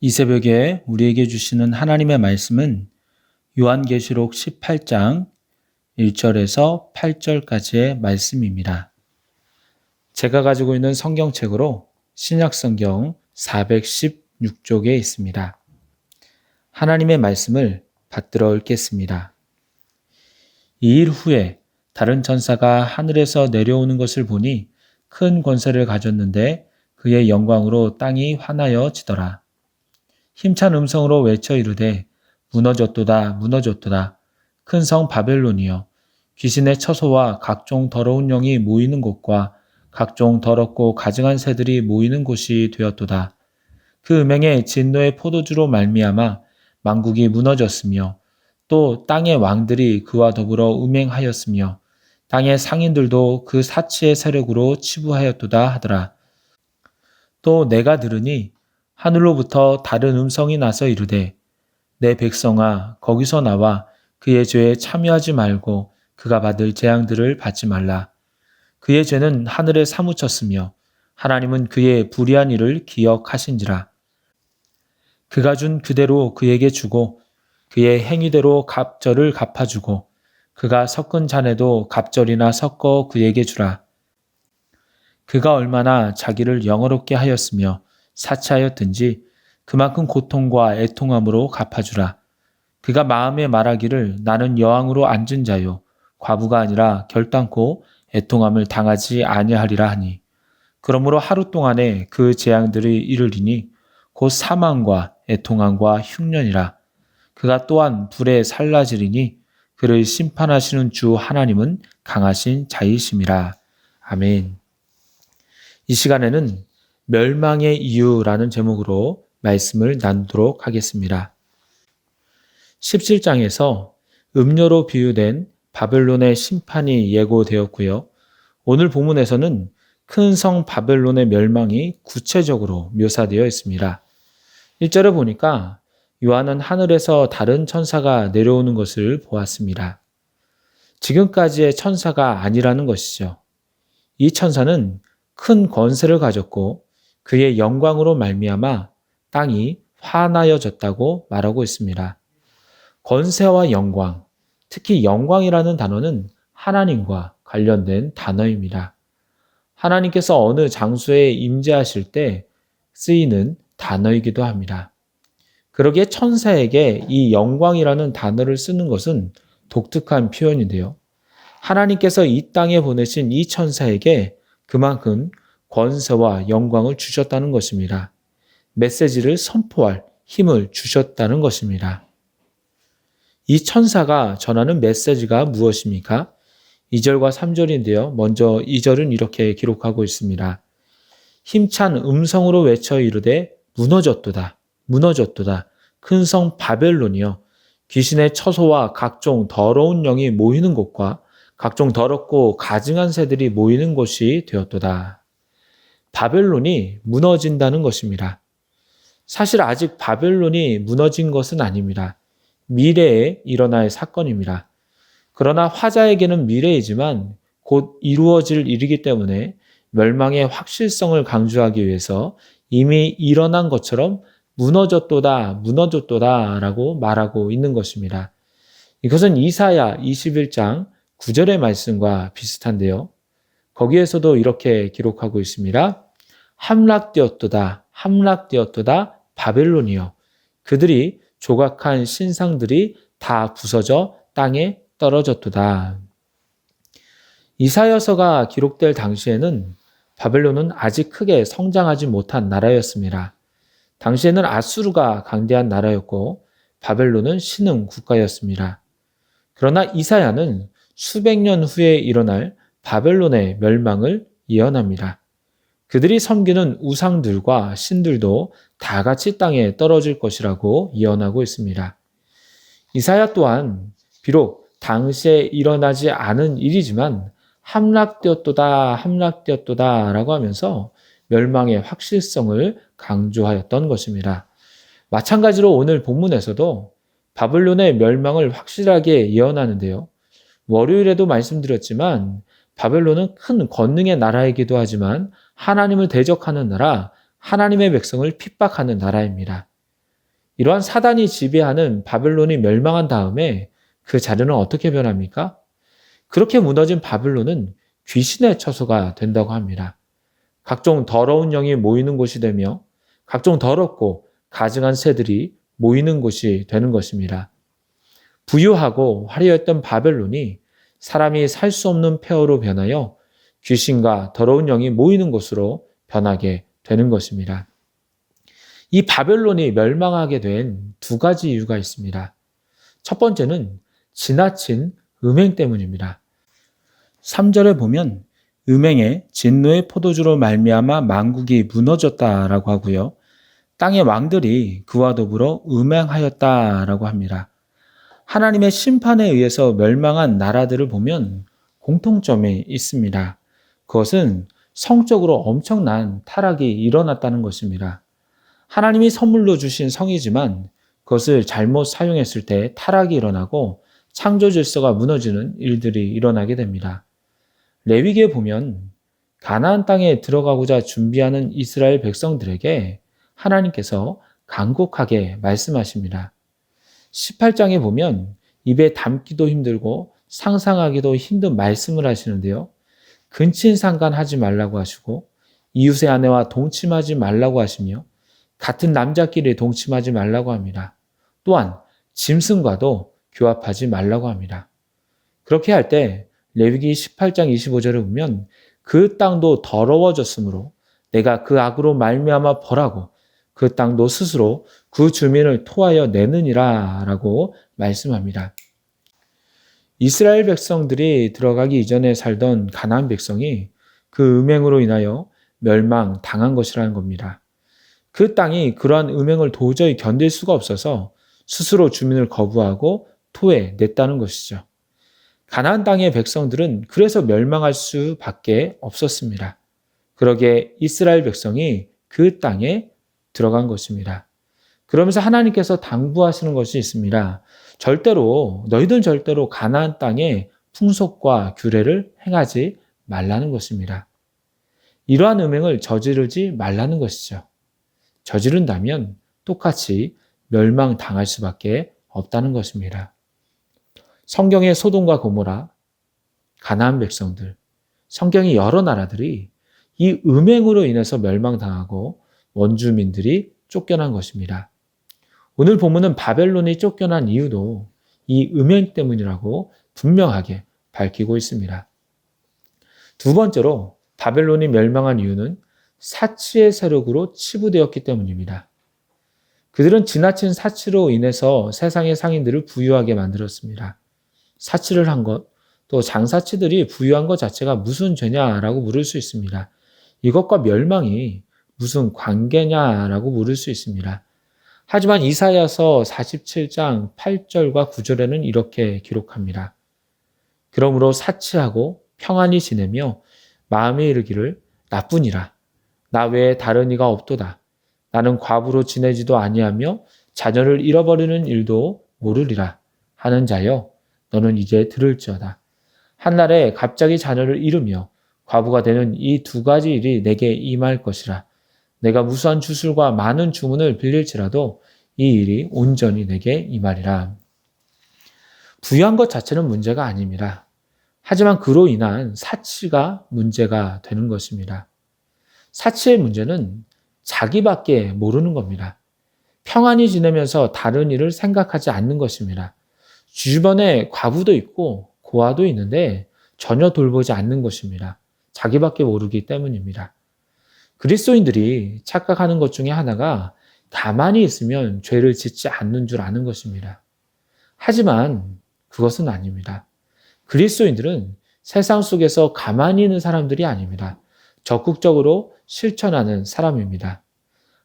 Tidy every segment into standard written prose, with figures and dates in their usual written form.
이 새벽에 우리에게 주시는 하나님의 말씀은 요한계시록 18장 1절에서 8절까지의 말씀입니다. 제가 가지고 있는 성경책으로 신약성경 416쪽에 있습니다. 하나님의 말씀을 받들어 읽겠습니다. 이 일 후에 다른 천사가 하늘에서 내려오는 것을 보니 큰 권세를 가졌는데 그의 영광으로 땅이 환하여지더라. 힘찬 음성으로 외쳐 이르되 무너졌도다 무너졌도다 큰 성 바벨론이여 귀신의 처소와 각종 더러운 영이 모이는 곳과 각종 더럽고 가증한 새들이 모이는 곳이 되었도다. 그 음행의 진노의 포도주로 말미암아 만국이 무너졌으며 또 땅의 왕들이 그와 더불어 음행하였으며 땅의 상인들도 그 사치의 세력으로 치부하였도다 하더라. 또 내가 들으니 하늘로부터 다른 음성이 나서 이르되 내 백성아 거기서 나와 그의 죄에 참여하지 말고 그가 받을 재앙들을 받지 말라. 그의 죄는 하늘에 사무쳤으며 하나님은 그의 불의한 일을 기억하신지라. 그가 준 그대로 그에게 주고 그의 행위대로 갑절을 갚아주고 그가 섞은 잔에도 갑절이나 섞어 그에게 주라. 그가 얼마나 자기를 영어롭게 하였으며 사치하였든지 그만큼 고통과 애통함으로 갚아주라. 그가 마음에 말하기를 나는 여왕으로 앉은 자요 과부가 아니라 결단코 애통함을 당하지 아니하리라 하니 그러므로 하루 동안에 그 재앙들이 이르리니 곧 사망과 애통함과 흉년이라. 그가 또한 불에 살라지리니 그를 심판하시는 주 하나님은 강하신 자이심이라. 아멘. 이 시간에는 멸망의 이유라는 제목으로 말씀을 나누도록 하겠습니다. 17장에서 음료로 비유된 바벨론의 심판이 예고되었고요. 오늘 본문에서는 큰 성 바벨론의 멸망이 구체적으로 묘사되어 있습니다. 1절에 보니까 요한은 하늘에서 다른 천사가 내려오는 것을 보았습니다. 지금까지의 천사가 아니라는 것이죠. 이 천사는 큰 권세를 가졌고 그의 영광으로 말미암아 땅이 환하여졌다고 말하고 있습니다. 권세와 영광, 특히 영광이라는 단어는 하나님과 관련된 단어입니다. 하나님께서 어느 장소에 임재하실 때 쓰이는 단어이기도 합니다. 그러기에 천사에게 이 영광이라는 단어를 쓰는 것은 독특한 표현인데요. 하나님께서 이 땅에 보내신 이 천사에게 그만큼 권세와 영광을 주셨다는 것입니다. 메시지를 선포할 힘을 주셨다는 것입니다. 이 천사가 전하는 메시지가 무엇입니까? 2절과 3절인데요. 먼저 2절은 이렇게 기록하고 있습니다. 힘찬 음성으로 외쳐 이르되 무너졌도다 무너졌도다 큰 성 바벨론이여 귀신의 처소와 각종 더러운 영이 모이는 곳과 각종 더럽고 가증한 새들이 모이는 곳이 되었도다. 바벨론이 무너진다는 것입니다. 사실 아직 바벨론이 무너진 것은 아닙니다. 미래에 일어날 사건입니다. 그러나 화자에게는 미래이지만 곧 이루어질 일이기 때문에 멸망의 확실성을 강조하기 위해서 이미 일어난 것처럼 무너졌도다, 무너졌도다 라고 말하고 있는 것입니다. 이것은 이사야 21장 9절의 말씀과 비슷한데요. 거기에서도 이렇게 기록하고 있습니다. 함락되었도다, 함락되었도다, 바벨론이여. 그들이 조각한 신상들이 다 부서져 땅에 떨어졌도다. 이사야서가 기록될 당시에는 바벨론은 아직 크게 성장하지 못한 나라였습니다. 당시에는 아수르가 강대한 나라였고 바벨론은 신흥 국가였습니다. 그러나 이사야는 수백 년 후에 일어날 바벨론의 멸망을 예언합니다. 그들이 섬기는 우상들과 신들도 다 같이 땅에 떨어질 것이라고 예언하고 있습니다. 이사야 또한 비록 당시에 일어나지 않은 일이지만 함락되었도다, 함락되었도다 라고 하면서 멸망의 확실성을 강조하였던 것입니다. 마찬가지로 오늘 본문에서도 바벨론의 멸망을 확실하게 예언하는데요. 월요일에도 말씀드렸지만 바벨론은 큰 권능의 나라이기도 하지만 하나님을 대적하는 나라, 하나님의 백성을 핍박하는 나라입니다. 이러한 사단이 지배하는 바벨론이 멸망한 다음에 그 자리는 어떻게 변합니까? 그렇게 무너진 바벨론은 귀신의 처소가 된다고 합니다. 각종 더러운 영이 모이는 곳이 되며 각종 더럽고 가증한 새들이 모이는 곳이 되는 것입니다. 부유하고 화려했던 바벨론이 사람이 살 수 없는 폐허로 변하여 귀신과 더러운 영이 모이는 곳으로 변하게 되는 것입니다. 이 바벨론이 멸망하게 된 두 가지 이유가 있습니다. 첫 번째는 지나친 음행 때문입니다. 3절에 보면 음행에 진노의 포도주로 말미암아 만국이 무너졌다라고 하고요. 땅의 왕들이 그와 더불어 음행하였다라고 합니다. 하나님의 심판에 의해서 멸망한 나라들을 보면 공통점이 있습니다. 그것은 성적으로 엄청난 타락이 일어났다는 것입니다. 하나님이 선물로 주신 성이지만 그것을 잘못 사용했을 때 타락이 일어나고 창조 질서가 무너지는 일들이 일어나게 됩니다. 레위기에 보면 가나안 땅에 들어가고자 준비하는 이스라엘 백성들에게 하나님께서 간곡하게 말씀하십니다. 18장에 보면 입에 담기도 힘들고 상상하기도 힘든 말씀을 하시는데요. 근친상간하지 말라고 하시고 이웃의 아내와 동침하지 말라고 하시며 같은 남자끼리 동침하지 말라고 합니다. 또한 짐승과도 교합하지 말라고 합니다. 그렇게 할 때 레위기 18장 25절을 보면 그 땅도 더러워졌으므로 내가 그 악으로 말미암아 벌하고 그 땅도 스스로 그 주민을 토하여 내느니라 라고 말씀합니다. 이스라엘 백성들이 들어가기 이전에 살던 가나안 백성이 그 음행으로 인하여 멸망당한 것이라는 겁니다. 그 땅이 그러한 음행을 도저히 견딜 수가 없어서 스스로 주민을 거부하고 토해냈다는 것이죠. 가나안 땅의 백성들은 그래서 멸망할 수밖에 없었습니다. 그러기에 이스라엘 백성이 그 땅에 들어간 것입니다. 그러면서 하나님께서 당부하시는 것이 있습니다. 너희들은 절대로 가나안 땅의 풍속과 규례를 행하지 말라는 것입니다. 이러한 음행을 저지르지 말라는 것이죠. 저지른다면 똑같이 멸망당할 수밖에 없다는 것입니다. 성경의 소돔과 고모라, 가나안 백성들, 성경의 여러 나라들이 이 음행으로 인해서 멸망당하고 원주민들이 쫓겨난 것입니다. 오늘 본문은 바벨론이 쫓겨난 이유도 이 음행 때문이라고 분명하게 밝히고 있습니다. 두 번째로 바벨론이 멸망한 이유는 사치의 세력으로 치부되었기 때문입니다. 그들은 지나친 사치로 인해서 세상의 상인들을 부유하게 만들었습니다. 사치를 한 것, 또 장사치들이 부유한 것 자체가 무슨 죄냐라고 물을 수 있습니다. 이것과 멸망이 무슨 관계냐라고 물을 수 있습니다. 하지만 이사야서 47장 8절과 9절에는 이렇게 기록합니다. 그러므로 사치하고 평안히 지내며 마음에 이르기를 나뿐이라. 나 외에 다른 이가 없도다. 나는 과부로 지내지도 아니하며 자녀를 잃어버리는 일도 모르리라 하는 자여 너는 이제 들을지어다. 한날에 갑자기 자녀를 잃으며 과부가 되는 이 두 가지 일이 내게 임할 것이라. 내가 무수한 주술과 많은 주문을 빌릴지라도 이 일이 온전히 내게 임하리라. 부유한 것 자체는 문제가 아닙니다. 하지만 그로 인한 사치가 문제가 되는 것입니다. 사치의 문제는 자기밖에 모르는 겁니다. 평안히 지내면서 다른 일을 생각하지 않는 것입니다. 주변에 과부도 있고 고아도 있는데 전혀 돌보지 않는 것입니다. 자기밖에 모르기 때문입니다. 그리스도인들이 착각하는 것 중에 하나가 가만히 있으면 죄를 짓지 않는 줄 아는 것입니다. 하지만 그것은 아닙니다. 그리스도인들은 세상 속에서 가만히 있는 사람들이 아닙니다. 적극적으로 실천하는 사람입니다.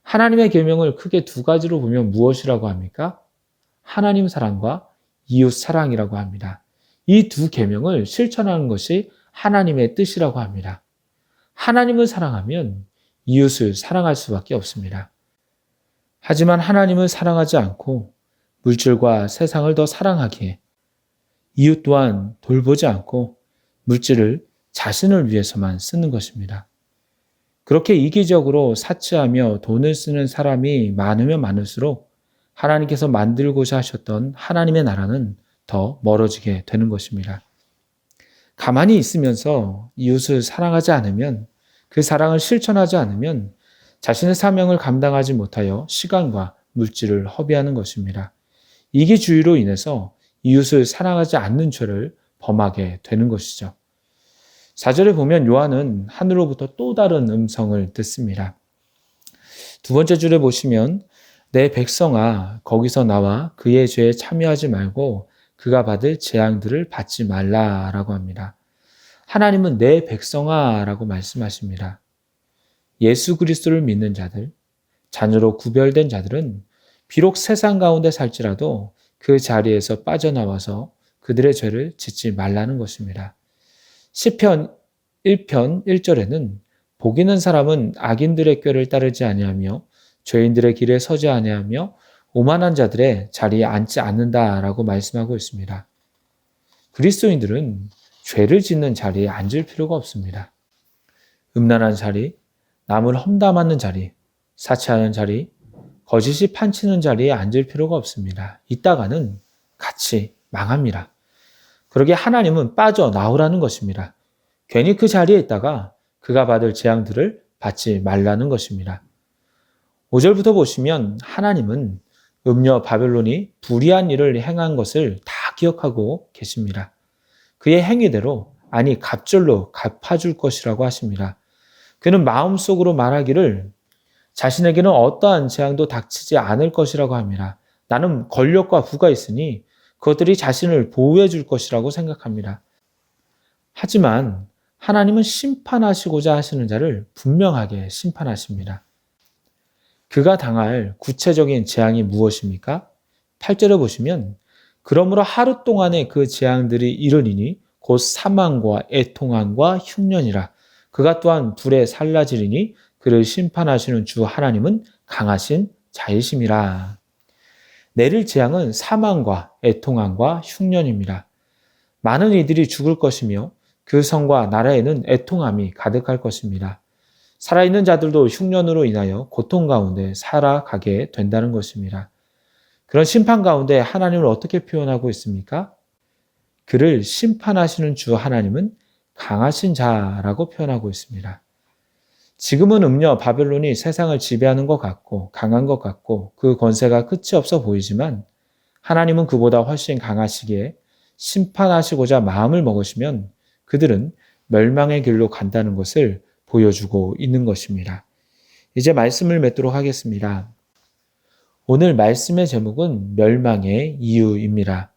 하나님의 계명을 크게 두 가지로 보면 무엇이라고 합니까? 하나님 사랑과 이웃 사랑이라고 합니다. 이 두 계명을 실천하는 것이 하나님의 뜻이라고 합니다. 하나님을 사랑하면 이웃을 사랑할 수밖에 없습니다. 하지만 하나님을 사랑하지 않고 물질과 세상을 더 사랑하기에 이웃 또한 돌보지 않고 물질을 자신을 위해서만 쓰는 것입니다. 그렇게 이기적으로 사치하며 돈을 쓰는 사람이 많으면 많을수록 하나님께서 만들고자 하셨던 하나님의 나라는 더 멀어지게 되는 것입니다. 가만히 있으면서 이웃을 사랑하지 않으면, 그 사랑을 실천하지 않으면 자신의 사명을 감당하지 못하여 시간과 물질을 허비하는 것입니다. 이기주의로 인해서 이웃을 사랑하지 않는 죄를 범하게 되는 것이죠. 4절에 보면 요한은 하늘로부터 또 다른 음성을 듣습니다. 두 번째 줄에 보시면 내 백성아 거기서 나와 그의 죄에 참여하지 말고 그가 받을 재앙들을 받지 말라라고 합니다. 하나님은 내 백성아라고 말씀하십니다. 예수 그리스도를 믿는 자들, 자녀로 구별된 자들은 비록 세상 가운데 살지라도 그 자리에서 빠져나와서 그들의 죄를 짓지 말라는 것입니다. 시편 1편 1절에는 복 있는 사람은 악인들의 꾀를 따르지 아니하며 죄인들의 길에 서지 아니하며 오만한 자들의 자리에 앉지 않는다라고 말씀하고 있습니다. 그리스도인들은 죄를 짓는 자리에 앉을 필요가 없습니다. 음란한 자리, 남을 험담하는 자리, 사치하는 자리, 거짓이 판치는 자리에 앉을 필요가 없습니다. 이따가는 같이 망합니다. 그러기에 하나님은 빠져나오라는 것입니다. 괜히 그 자리에 있다가 그가 받을 재앙들을 받지 말라는 것입니다. 5절부터 보시면 하나님은 음녀 바벨론이 불의한 일을 행한 것을 다 기억하고 계십니다. 그의 행위대로, 아니 갑절로 갚아줄 것이라고 하십니다. 그는 마음속으로 말하기를 자신에게는 어떠한 재앙도 닥치지 않을 것이라고 합니다. 나는 권력과 부가 있으니 그것들이 자신을 보호해 줄 것이라고 생각합니다. 하지만 하나님은 심판하시고자 하시는 자를 분명하게 심판하십니다. 그가 당할 구체적인 재앙이 무엇입니까? 8절에 보시면 그러므로 하루 동안에 그 재앙들이 이르리니 곧 사망과 애통함과 흉년이라. 그가 또한 불에 살라지리니 그를 심판하시는 주 하나님은 강하신 자이심이라. 내릴 재앙은 사망과 애통함과 흉년입니다. 많은 이들이 죽을 것이며 그 성과 나라에는 애통함이 가득할 것입니다. 살아있는 자들도 흉년으로 인하여 고통 가운데 살아가게 된다는 것입니다. 그런 심판 가운데 하나님을 어떻게 표현하고 있습니까? 그를 심판하시는 주 하나님은 강하신 자라고 표현하고 있습니다. 지금은 음녀 바벨론이 세상을 지배하는 것 같고 강한 것 같고 그 권세가 끝이 없어 보이지만 하나님은 그보다 훨씬 강하시기에 심판하시고자 마음을 먹으시면 그들은 멸망의 길로 간다는 것을 보여주고 있는 것입니다. 이제 말씀을 맺도록 하겠습니다. 오늘 말씀의 제목은 멸망의 이유입니다.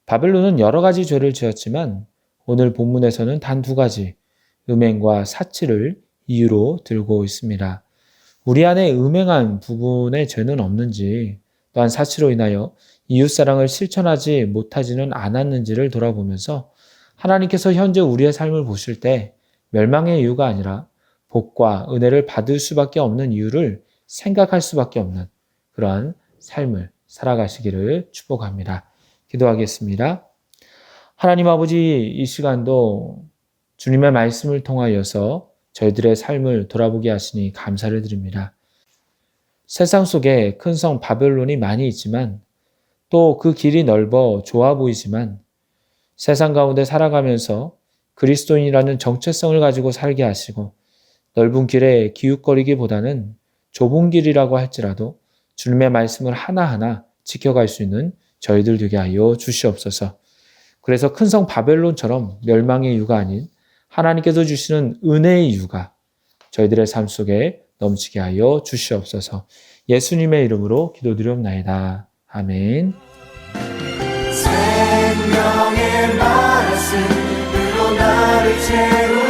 바벨론은 여러 가지 죄를 지었지만 오늘 본문에서는 단 두 가지, 음행과 사치를 이유로 들고 있습니다. 우리 안에 음행한 부분의 죄는 없는지, 또한 사치로 인하여 이웃사랑을 실천하지 못하지는 않았는지를 돌아보면서 하나님께서 현재 우리의 삶을 보실 때 멸망의 이유가 아니라 복과 은혜를 받을 수밖에 없는 이유를 생각할 수밖에 없는 그러한 삶을 살아가시기를 축복합니다. 기도하겠습니다. 하나님 아버지, 이 시간도 주님의 말씀을 통하여서 저희들의 삶을 돌아보게 하시니 감사를 드립니다. 세상 속에 큰 성 바벨론이 많이 있지만 또 그 길이 넓어 좋아 보이지만 세상 가운데 살아가면서 그리스도인이라는 정체성을 가지고 살게 하시고 넓은 길에 기웃거리기보다는 좁은 길이라고 할지라도 주님의 말씀을 하나하나 지켜갈 수 있는 저희들 되게 하여 주시옵소서. 그래서 큰 성 바벨론처럼 멸망의 이유가 아닌 하나님께서 주시는 은혜의 이유가 저희들의 삶 속에 넘치게 하여 주시옵소서. 예수님의 이름으로 기도드리옵나이다. 아멘. 생명의 말씀으로 나를 채우